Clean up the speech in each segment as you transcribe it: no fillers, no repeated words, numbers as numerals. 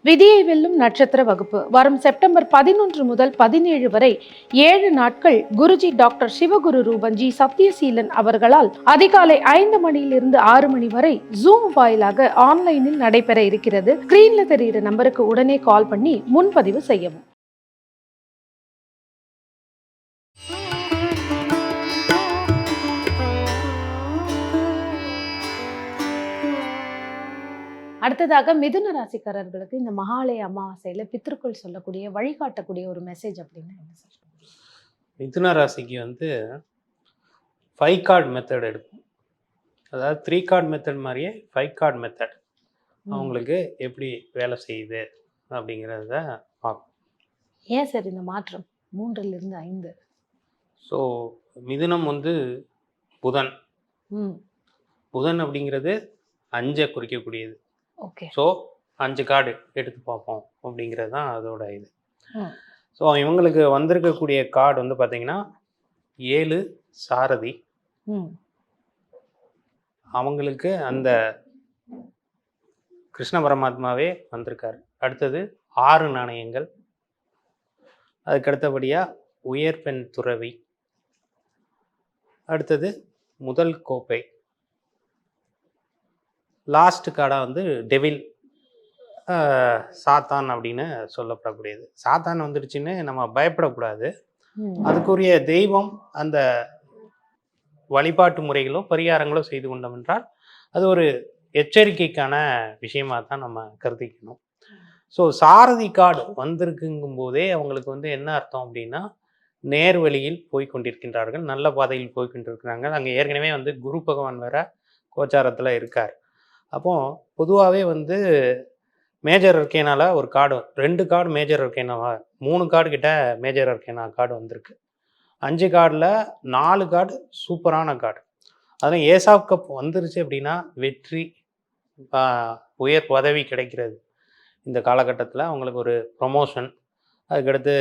விதியை வெல்லும் நட்சத்திர வகுப்பு வரும் செப்டம்பர் 11 முதல் 17 வரை 7 நாட்கள் குருஜி டாக்டர் சிவகுரு ரூபன்ஜி சத்யசீலன் அவர்களால் அதிகாலை 5 மணியிலிருந்து 6 மணி வரை ஜூம் வாயிலாக ஆன்லைனில் நடைபெற இருக்கிறது. ஸ்கிரீன்ல தெரிகிற நம்பருக்கு உடனே கால் பண்ணி முன்பதிவு செய்யவும். அடுத்ததாக மிதுன ராசிக்காரர்களுக்கு இந்த மகாலய அமாவாசையில பித்ருக்கள் சொல்லக்கூடிய வழிகாட்டக்கூடிய ஒரு மெசேஜ் அப்படின்னு என்ன சார்? மிதுன ராசிக்கு 5 கார்டு மெத்தட் எடுக்கும். அதாவது 3 கார்டு மெத்தட் மாதிரியே 5 கார்டு மெத்தட் அவங்களுக்கு எப்படி வேலை செய்யுது அப்படிங்கிறத பார்க்கும். ஏன் சார் இந்த மாற்றம் 3லிருந்து 5? ஸோ மிதுனம் புதன். புதன் அப்படிங்கிறது 5 குறிக்கக்கூடியது. ஓகே. ஸோ 5 கார்டு எடுத்து பார்ப்போம் அப்படிங்கிறது தான் அதோட இது. ஸோ இவங்களுக்கு வந்திருக்கக்கூடிய கார்டு பார்த்தீங்கன்னா 7 சாரதி. அவங்களுக்கு அந்த கிருஷ்ண பரமாத்மாவே வந்திருக்காரு. அடுத்தது 6 நாணயங்கள். அதுக்கு அடுத்தபடியாக உயர் பெண் துறவி. அடுத்தது முதல் கோப்பை. லாஸ்ட் கார்டாக டெவில், சாத்தான் அப்படின்னு சொல்லப்படக்கூடியது. சாத்தான் வந்துடுச்சுன்னு நம்ம பயப்படக்கூடாது. அதுக்குரிய தெய்வம் அந்த வழிபாட்டு முறைகளோ பரிகாரங்களோ செய்து கொண்டோம் என்றால் அது ஒரு எச்சரிக்கைக்கான விஷயமாக தான் நம்ம கருதிக்கணும். ஸோ சாரதி கார்டு வந்திருக்குங்கும் போதே அவங்களுக்கு என்ன அர்த்தம் அப்படின்னா, நேர்வழியில் போய்கொண்டிருக்கின்றார்கள், நல்ல பாதையில் போய்கொண்டிருக்கிறாங்க. அங்கே ஏற்கனவே குரு பகவான் வேற கோச்சாரத்தில் இருக்கார். அப்போ பொதுவாகவே மேஜர் அர்கேனால ஒரு கார்டு, 2 கார்டு மேஜர் அர்கேனாவா, 3 கார்டு கிட்ட மேஜர் அர்கேனா கார்டு வந்திருக்கு. 5 கார்டில் 4 கார்டு சூப்பரான கார்டு. அதனால் ஏஸ் ஆஃப் கப் வந்துருச்சு அப்படின்னா வெற்றி, உயர் பதவி கிடைக்கிறது. இந்த காலகட்டத்தில் அவங்களுக்கு ஒரு ப்ரொமோஷன், அதுக்கடுத்து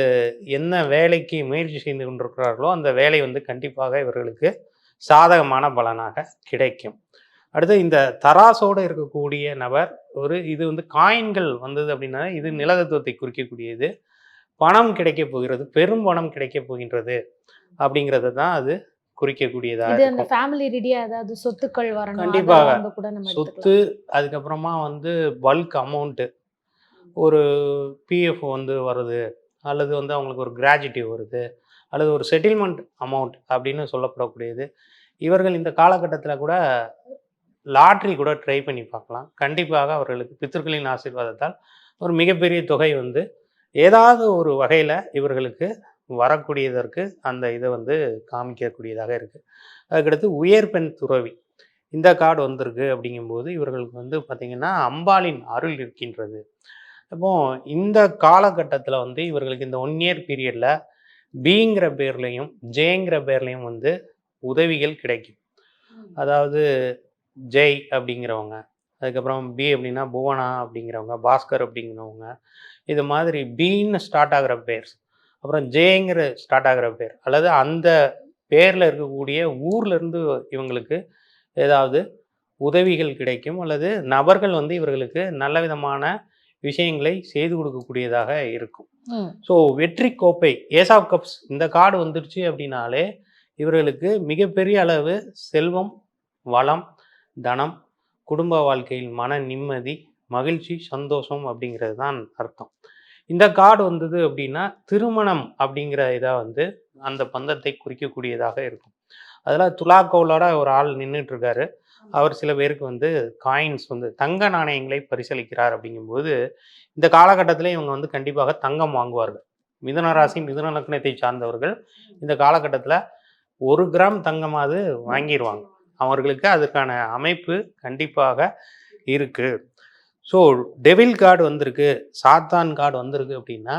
என்ன வேலைக்கு முயற்சி செய்து கொண்டிருக்கிறார்களோ அந்த வேலை கண்டிப்பாக இவர்களுக்கு சாதகமான பலனாக கிடைக்கும். அடுத்து இந்த தராசோடு இருக்கக்கூடிய நபர் இது காயின்கள் வந்தது அப்படின்னா இது நிலதத்துவத்தை குறிக்கக்கூடியது. பணம் கிடைக்க போகிறது, பெரும் பணம் கிடைக்க போகின்றது அப்படிங்கிறது தான் அது குறிக்கக்கூடியதாக இருக்கும். ஃபேமிலி ரீதியா ஏதாவது சொத்துக்கள் வரணும், கண்டிப்பாக சொத்து. அதுக்கப்புறமா பல்க் அமௌண்ட்டு, ஒரு பிஎஃப் வருது, அல்லது அவங்களுக்கு ஒரு கிராஜுவிட்டி வருது, அல்லது ஒரு செட்டில்மெண்ட் அமௌண்ட் அப்படின்னு சொல்லப்படக்கூடியது. இவர்கள் இந்த காலகட்டத்தில் கூட லாட்ரி கூட ட்ரை பண்ணி பார்க்கலாம். கண்டிப்பாக அவர்களுக்கு பித்ருக்களின் ஆசீர்வாதத்தால் ஒரு மிகப்பெரிய தொகை ஏதாவது ஒரு வகையில் இவர்களுக்கு வரக்கூடியதற்கு அந்த இதை காமிக்கக்கூடியதாக இருக்குது. அதுக்கடுத்து உயர் பெண் துறவி இந்த கார்டு வந்திருக்கு. அப்படிங்கும்போது இவர்களுக்கு பார்த்திங்கன்னா அம்பாளின் அருள் இருக்கின்றது. அப்போ இந்த காலகட்டத்தில் இவர்களுக்கு இந்த 1 இயர் பீரியடில் பிங்கிற பேர்லையும் ஜேங்கிற பேர்லையும் உதவிகள் கிடைக்கும். அதாவது ஜெய் அப்படிங்கிறவங்க, அதுக்கப்புறம் பி அப்படின்னா புவனா அப்படிங்கிறவங்க, பாஸ்கர் அப்படிங்கிறவங்க, இது மாதிரி பின்னு ஸ்டார்ட் ஆகிற பேர், அப்புறம் ஜேங்கிற ஸ்டார்ட் ஆகிற பேர், அல்லது அந்த பேரில் இருக்கக்கூடிய ஊர்லேருந்து இவங்களுக்கு ஏதாவது உதவிகள் கிடைக்கும், அல்லது நபர்கள் இவர்களுக்கு நல்ல விதமான விஷயங்களை செய்து கொடுக்கக்கூடியதாக இருக்கும். ஸோ வெற்றி கோப்பை, ஏஸ் ஆஃப் கப்ஸ் இந்த கார்டு வந்துடுச்சு அப்படின்னாலே இவர்களுக்கு மிகப்பெரிய அளவு செல்வம், வளம், தனம், குடும்ப வாழ்க்கையில் மன நிம்மதி, மகிழ்ச்சி, சந்தோஷம் அப்படிங்கிறது தான் அர்த்தம். இந்த கார்டு வந்தது அப்படின்னா திருமணம் அப்படிங்கிற இதை அந்த பந்தத்தை குறிக்கக்கூடியதாக இருக்கும். அதில் துலாக்கோலோட ஒரு ஆள் நின்றுட்டு இருக்காரு. அவர் சில பேருக்கு காயின்ஸ் தங்க நாணயங்களை பரிசளிக்கிறார். அப்படிங்கும்போது இந்த காலகட்டத்தில் இவங்க கண்டிப்பாக தங்கம் வாங்குவார்கள். மிதுன ராசி, மிதுன லக்னத்தை சார்ந்தவர்கள் இந்த காலகட்டத்தில் 1 கிராம் தங்கமாவது வாங்கிடுவாங்க. அவர்களுக்கு அதுக்கான அமைப்பு கண்டிப்பாக இருக்குது. ஸோ டெவில் கார்டு வந்திருக்கு, சாத்தான் கார்டு வந்திருக்கு அப்படின்னா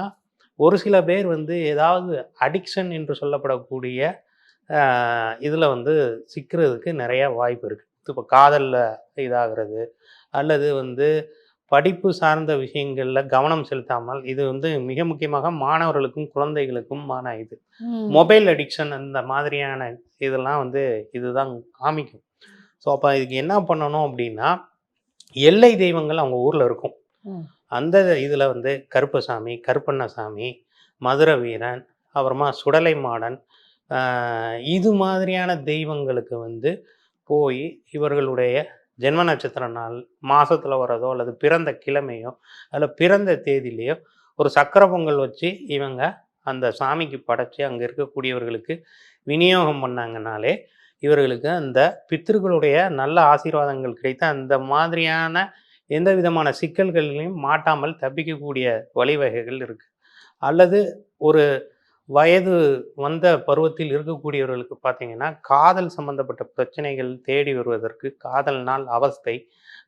ஒரு சில பேர் ஏதாவது அடிக்ஷன் என்று சொல்லப்படக்கூடிய இதில் சிக்கிறதுக்கு நிறையா வாய்ப்பு இருக்குது. இப்போ காதலில் இதாகிறது, அல்லது படிப்பு சார்ந்த விஷயங்களில் கவனம் செலுத்தாமல், இது மிக முக்கியமாக மாணவர்களுக்கும் குழந்தைகளுக்குமான இது மொபைல் அடிக்ஷன், அந்த மாதிரியான இதெல்லாம் இதுதான் காமிக்கும். ஸோ அப்போ இதுக்கு என்ன பண்ணணும் அப்படின்னா, எல்லை தெய்வங்கள் அவங்க ஊரில் இருக்கும். அந்த இதில் வந்து கருப்பசாமி, கருப்பண்ணசாமி, மதுரை வீரன், அப்புறமா சுடலை மாடன், இது மாதிரியான தெய்வங்களுக்கு வந்து போய் இவர்களுடைய ஜென்ம நட்சத்திர நாள், மாசத்துல வரதோ அல்லது பிறந்த கிழமையோ, அல்ல பிறந்த தேதியிலயோ ஒரு சக்கரை பொங்கல் வச்சு இவங்க அந்த சாமிக்கு படைச்சு அங்க இருக்கக்கூடியவர்களுக்கு விநியோகம் பண்ணாங்கனாலே, இவர்களுக்கு அந்த பித்ருக்களுடைய நல்ல ஆசீர்வாதங்கள் கிடைத்து, அந்த மாதிரியான எந்த விதமான சிக்கல்கள்லையும் மாட்டாமல் தப்பிக்கக்கூடிய வழிவகைகள் இருக்கு. அல்லது ஒரு வயது வந்த பருவத்தில் இருக்கக்கூடியவர்களுக்கு பார்த்தீங்கன்னா, காதல் சம்பந்தப்பட்ட பிரச்சனைகள் தேடி வருவதற்கு, காதல்னால் அவஸ்தை,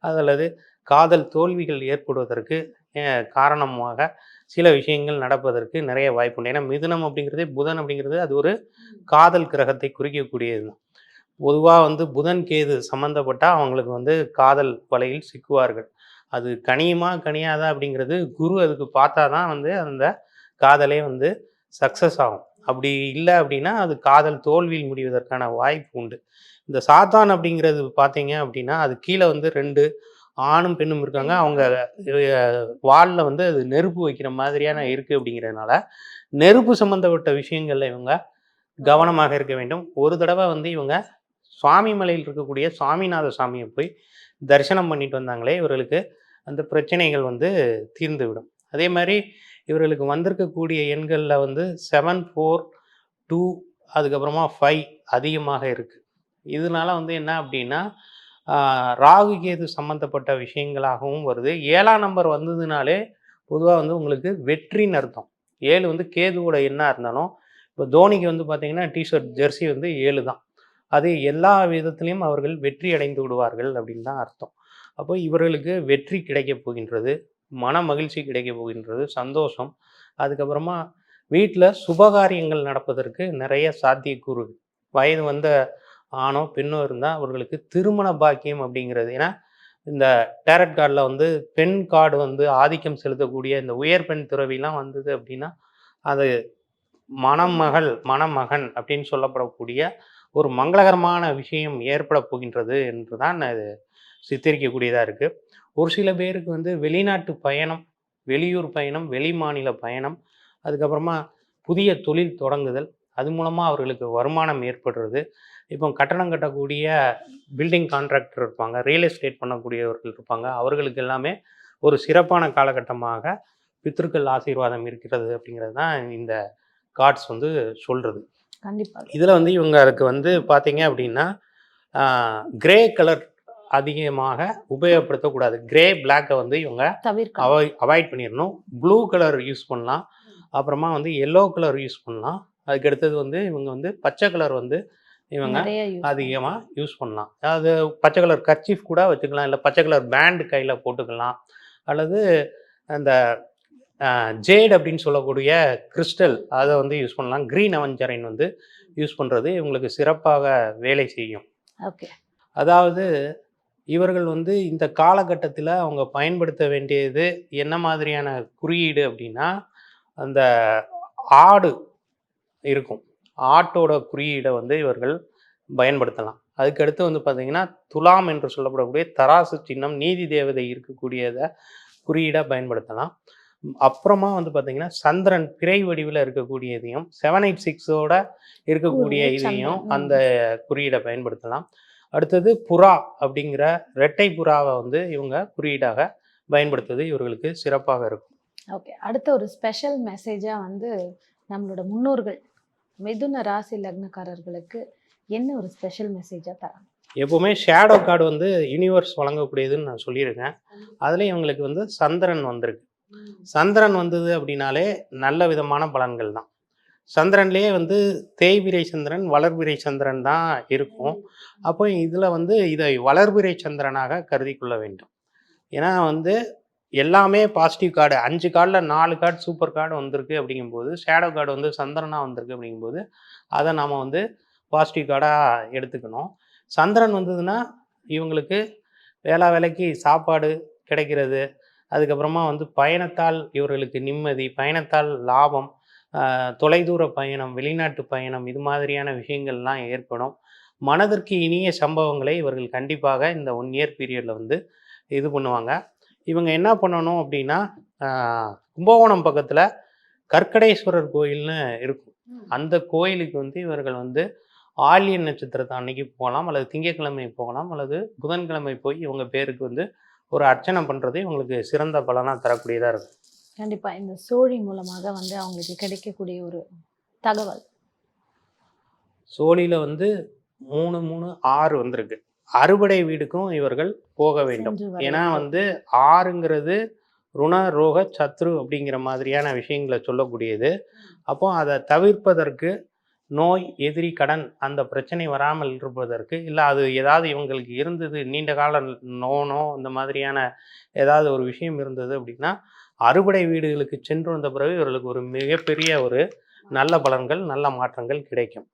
அல்லது காதல் தோல்விகள் ஏற்படுவதற்கு காரணமாக சில விஷயங்கள் நடப்பதற்கு நிறைய வாய்ப்புண்டு. ஏன்னா மிதுனம் அப்படிங்கிறதே புதன் அப்படிங்கிறது அது ஒரு காதல் கிரகத்தை குறிக்கக்கூடியது தான். பொதுவா வந்து புதன், கேது சம்மந்தப்பட்டா அவங்களுக்கு வந்து காதல் வலையில் சிக்குவார்கள். அது கனியுமா, கனியாதா அப்படிங்கிறது குரு அதுக்கு பார்த்தா தான் வந்து அந்த காதலே வந்து சக்ஸஸ் ஆகும். அப்படி இல்ல அப்படின்னா, அது காதல் தோல்வியில் முடிவதற்கான வாய்ப்பு உண்டு. இந்த சாத்தான் அப்படிங்கிறது பார்த்தீங்க அப்படின்னா, அது கீழ வந்து 2 ஆணும், பெண்ணும் இருக்காங்க. அவங்க வால்ல வந்து அது நெருப்பு வைக்கிற மாதிரியான இருக்கு அப்படிங்கிறதுனால, நெருப்பு சம்மந்தப்பட்ட விஷயங்கள்ல இவங்க கவனமாக இருக்க வேண்டும். ஒரு தடவ வந்து இவங்க சுவாமி மலையில் இருக்கக்கூடிய சுவாமிநாத சாமிய போய் தரிசனம் பண்ணிட்டு வந்தாங்களே, இவர்களுக்கு அந்த பிரச்சனைகள் வந்து தீர்ந்துவிடும். அதே மாரி இவர்களுக்கு வந்திருக்கக்கூடிய எண்கள்ல வந்து 7, 4, 2 அதுக்கப்புறமா 5 அதிகமாக இருக்கு. இதனால வந்து என்ன அப்படின்னா, ராகு, கேது சம்மந்தப்பட்ட விஷயங்களாகவும் வருது. 7ஆம் நம்பர் வந்ததுனாலே பொதுவா வந்து உங்களுக்கு வெற்றின்னு அர்த்தம். 7 வந்து கேதுவோட எண்ணா இருந்தாலும், இப்போ தோனிக்கு வந்து பார்த்தீங்கன்னா, டீ-ஷர்ட், ஜெர்சி வந்து 7 தான். அது எல்லா விதத்திலயும் அவர்கள் வெற்றி அடைந்து விடுவார்கள் அப்படின்னு தான் அர்த்தம். அப்போ இவர்களுக்கு வெற்றி கிடைக்கப் போகின்றது, மன மகிழ்ச்சி கிடைக்கப் போகின்றது, சந்தோஷம். அதுக்கப்புறமா வீட்ல சுபகாரியங்கள் நடப்பதற்கு நிறைய சாத்தியக்கூறுகள். வயது வந்த ஆணோ, பெண்ணோ இருந்தா அவர்களுக்கு திருமண பாக்கியம் அப்படிங்கிறது. ஏன்னா, இந்த டாரட் கார்ட்ல வந்து பெண் கார்டு வந்து ஆதிக்கம் செலுத்தக்கூடிய இந்த உயர் பெண் துறவிலாம் வந்தது அப்படின்னா, அது மணமகள், மணமகன் அப்படின்னு சொல்லப்படக்கூடிய ஒரு மங்களகரமான விஷயம் ஏற்படப் போகின்றது என்று தான் அது சித்தரிக்கக்கூடியதா இருக்கு. ஒரு சில பேருக்கு வந்து வெளிநாட்டு பயணம், வெளியூர் பயணம், வெளிமாநில பயணம், அதுக்கப்புறமா புதிய தொழில் தொடங்குதல், அது மூலமா அவர்களுக்கு வருமானம் ஏற்படுறது. இப்போ கட்டடம் கட்டக்கூடிய பில்டிங் கான்ட்ராக்டர் இருப்பாங்க, ரியல் எஸ்டேட் பண்ணக்கூடியவர்கள் இருப்பாங்க. அவர்களுக்கு எல்லாமே ஒரு சிறப்பான காலகட்டமாக பித்ருக்கள் ஆசீர்வாதம் இருக்கிறது அப்படிங்கிறது தான் இந்த கார்ட்ஸ் வந்து சொல்றது. கண்டிப்பா. இதுல வந்து இவங்களுக்கு வந்து பார்த்தீங்க அப்படின்னா, கிரே கலர் அதிகமாக உபயோகப்படுத்தக்கூடாது. கிரே, பிளாக்க வந்து இவங்க தவிர்க்கணும். அவாய்ட் பண்ணிறணும். ப்ளூ கலர் யூஸ் பண்ணலாம். அப்புறமா வந்து எல்லோ கலர் யூஸ் பண்ணலாம். அதுக்கு அடுத்தது வந்து இவங்க வந்து பச்சை கலர் வந்து இவங்க நிறைய யூஸ் அதிகமா யூஸ் பண்ணலாம். அதாவது பச்சை கலர் கர்ச்சீஃப் கூட வச்சுக்கலாம். இல்ல பச்சை கலர் பேண்ட் கையில போட்டுக்கலாம். அல்லது அந்த ஜேட் அப்படின்னு சொல்லக்கூடிய கிறிஸ்டல் அத வந்து யூஸ் பண்ணலாம். கிரீன் அவெஞ்சரைன் வந்து யூஸ் பண்றது இவங்களுக்கு சிறப்பாக வேலை செய்யும். ஓகே. அதாவது இவர்கள் வந்து இந்த காலகட்டத்தில அவங்க பயன்படுத்த வேண்டியது என்ன மாதிரியான குறியீடு அப்படின்னா, அந்த ஆடு இருக்கும். ஆட்டோட குறியீட வந்து இவர்கள் பயன்படுத்தலாம். அதுக்கு அடுத்து வந்து பார்த்தீங்கன்னா, துலாம் என்று சொல்லப்படக்கூடிய தராசு சின்னம், நீதி தேவதை இருக்கக்கூடியத குறியீடா பயன்படுத்தலாம். அப்புறமா வந்து பார்த்தீங்கன்னா, சந்திரன் பிறை வடிவில இருக்கக்கூடியதையும், 786ஓட இருக்கக்கூடிய இதையும் சந்திரன். அந்த குறியீட பயன்படுத்தலாம். அடுத்தது புறா அப்படிங்கிற ரெட்டை புறாவ வந்து இவங்க குறியீடாக பயன்படுத்துவது இவர்களுக்கு சிறப்பாக இருக்கும். ஓகே. அடுத்த ஒரு ஸ்பெஷல் மெசேஜா வந்து நம்மளோட முன்னோர்கள் மிதுன ராசி லக்னக்காரர்களுக்கு என்ன ஒரு ஸ்பெஷல் மெசேஜா தராங்க? எப்பவுமே ஷேடோ கார்டு வந்து யூனிவர்ஸ் வழங்கக்கூடியதுன்னு நான் சொல்லியிருக்கேன். அதுலயும் இவங்களுக்கு வந்து சந்திரன் வந்திருக்கு. சந்திரன் வந்தது அப்படின்னாலே நல்ல விதமான பலன்கள் தான். சந்திரன்லேயே வந்து தேய்பிறை சந்திரன், வளர்பிறை சந்திரன் தான் இருக்கும். அப்போ இதில் வந்து இதை வளர்பிறை சந்திரனாக கருதி கொள்ள வேண்டும். ஏன்னா வந்து எல்லாமே பாசிட்டிவ் கார்டு 5 கார்டில் 4 கார்டு சூப்பர் கார்டு வந்திருக்கு அப்படிங்கும்போது, ஷேடோ கார்டு வந்து சந்திரனாக வந்திருக்கு அப்படிங்கும்போது, அதை நாம் வந்து பாசிட்டிவ் கார்டாக எடுத்துக்கணும். சந்திரன் வந்ததுன்னா இவங்களுக்கு வேலைக்கு சாப்பாடு கிடைக்கிறது, அதுக்கப்புறமா வந்து பயணத்தால் இவர்களுக்கு நிம்மதி, பயணத்தால் லாபம், தொலைதூர பயணம், வெளிநாட்டு பயணம், இது மாதிரியான விஷயங்கள்லாம் ஏற்படும். மனதிற்கு இனிய சம்பவங்களை இவர்கள் கண்டிப்பாக இந்த 1 இயர் பீரியடில் வந்து இது பண்ணுவாங்க. இவங்க என்ன பண்ணணும் அப்படின்னா, கும்பகோணம் பக்கத்தில் கற்கடேஸ்வரர் கோயில்னு இருக்கும். அந்த கோயிலுக்கு வந்து இவர்கள் வந்து ஆயில்யம் நட்சத்திரத்தை அன்னைக்கு போகலாம், அல்லது திங்கட்கிழமை போகலாம், அல்லது புதன்கிழமை போய் இவங்க பேருக்கு வந்து ஒரு அர்ச்சனை பண்ணுறது இவங்களுக்கு சிறந்த பலனாக தரக்கூடியதாக இருக்கும். கண்டிப்பா இந்த சோழி மூலமாக வந்து அவங்களுக்கு கிடைக்கக்கூடிய ஒரு தகவல். சோழியில் வந்து 3, 3, 6 வந்திருக்கு. அறுபடை வீடுக்கும் இவர்கள் போக வேண்டும். சென்று வர ஏன்னா வேண்டும். வந்து 6ங்கிறது ருண, ரோக, சத்ரு அப்படிங்கிற மாதிரியான விஷயங்களை சொல்லக்கூடியது. அப்போ அதை தவிர்ப்பதற்கு நோய், எதிரி, கடன் அந்த பிரச்சனை வராமல் இருப்பதற்கு, இல்லை அது ஏதாவது இவங்களுக்கு இருந்தது நீண்ட கால நோனோ இந்த மாதிரியான ஏதாவது ஒரு விஷயம் இருந்தது அப்படின்னா, அறுபடை வீடுகளுக்கு சென்று வந்த பிறகு இவர்களுக்கு ஒரு மிகப்பெரிய ஒரு நல்ல பலன்கள், நல்ல மாற்றங்கள் கிடைக்கும்.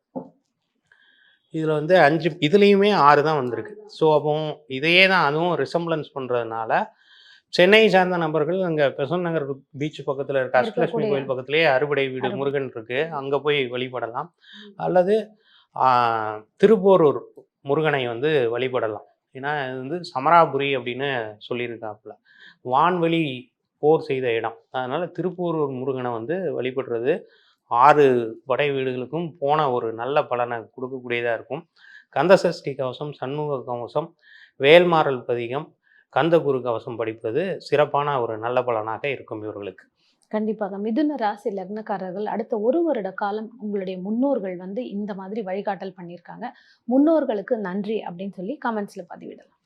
இதில் வந்து 5 இதுலேயுமே 6 தான் வந்திருக்கு. ஸோ அப்போ இதையே தான் அதுவும் ரிசம்பிளன்ஸ் பண்ணுறதுனால, சென்னை சார்ந்த நபர்கள் அங்கே பெசன்ட் நகர் பீச் பக்கத்தில் இருக்க அஷ்டலட்சுமி இருக்கக்கூடிய கோயில் பக்கத்திலேயே அறுபடை வீடு முருகன் இருக்குது, அங்கே போய் வழிபடலாம். அல்லது திருப்போரூர் முருகனை வந்து வழிபடலாம். ஏன்னா இது வந்து சமராபுரி அப்படின்னு சொல்லியிருக்காப்புல, வான்வெளி போர் செய்த இடம். அதனால் திருப்போரூர் முருகனை வந்து வழிபடுறது 6 படை வீடுகளுக்கும் போன ஒரு நல்ல பலனை கொடுக்கக்கூடியதாக இருக்கும். கந்தசஷ்டி கவசம், சண்முக கவசம், வேல்மாறல் பதிகம், கந்தகுரு கவசம் படிப்பது சிறப்பான ஒரு நல்ல பலனாக இருக்கும் இவர்களுக்கு. கண்டிப்பாக மிதுன ராசி லக்னக்காரர்கள் அடுத்த 1 வருட காலம் உங்களுடைய முன்னோர்கள் வந்து இந்த மாதிரி வழிகாட்டல் பண்ணியிருக்காங்க. முன்னோர்களுக்கு நன்றி அப்படின்னு சொல்லி கமெண்ட்ஸ்ல பதிவிடலாம்.